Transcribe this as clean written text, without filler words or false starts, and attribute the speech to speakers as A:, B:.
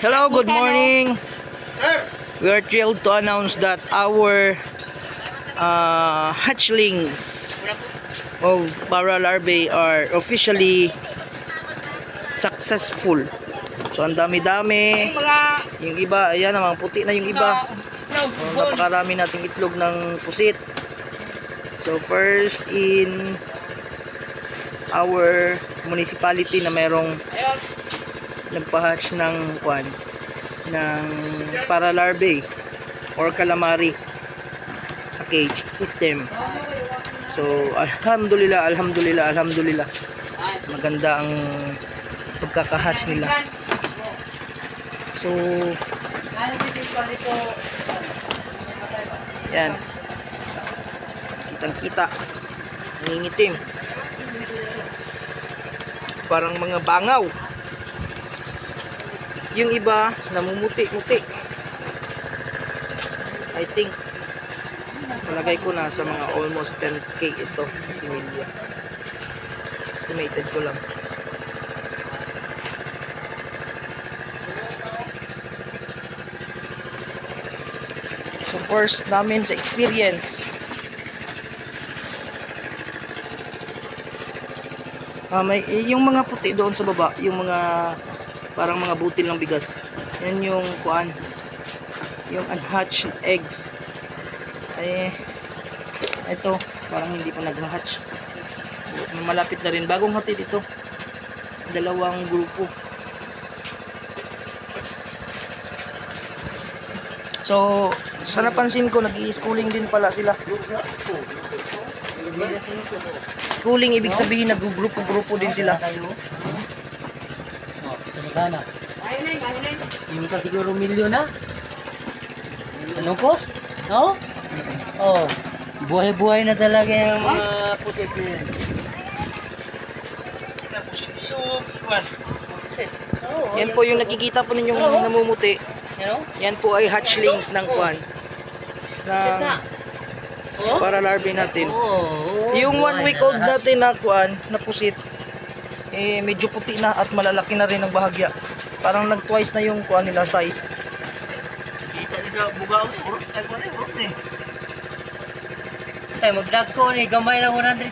A: Hello, good morning.
B: Sir!
A: We are thrilled to announce that our hatchlings of para larvae are officially successful. So ang dami-dami.
B: Mga
A: Yung iba, ayan, mga puti na yung iba. Napakarami nating itlog ng pusit. So first in our municipality na merong nagpa-hatch ng kwan ng para larvae or calamari sa cage system. So alhamdulillah, maganda ang pagkaka-hatch nila. So yan, kitang-kita, nangingitim, parang mga bangaw. Yung iba namumuti-muti. I think palagay ko na sa mga almost 10k ito si Melia. Estimated ko lang. So first namin sa experience, yung mga puti doon sa baba, yung mga parang mga butil ng bigas, yan yung kuan, yung unhatched eggs. Ito parang hindi pa nag-hatch, malapit na rin, bagong hatid ito, dalawang grupo. So sa napansin ko, nag-i-schooling din pala sila. Schooling ibig sabihin nag-grupo-grupo din sila.
C: Sana. Yung kasiguro milyon na. Anong cost? No? Oh. Buhay-buhay na talaga yung mga putik na yan.
A: Yan po yung nakikita po ninyong namumuti. Yan po ay hatchlings ng kwan, ng para larvae natin. Yung 1 week old natin na kwan, na pusit, medyo puti na at malalaki na rin ang bahagya. Parang nag-twice na yung kuha nila size.
C: Kita nila bugaw ni. Ay magdag ko ni gamay lang 100,000.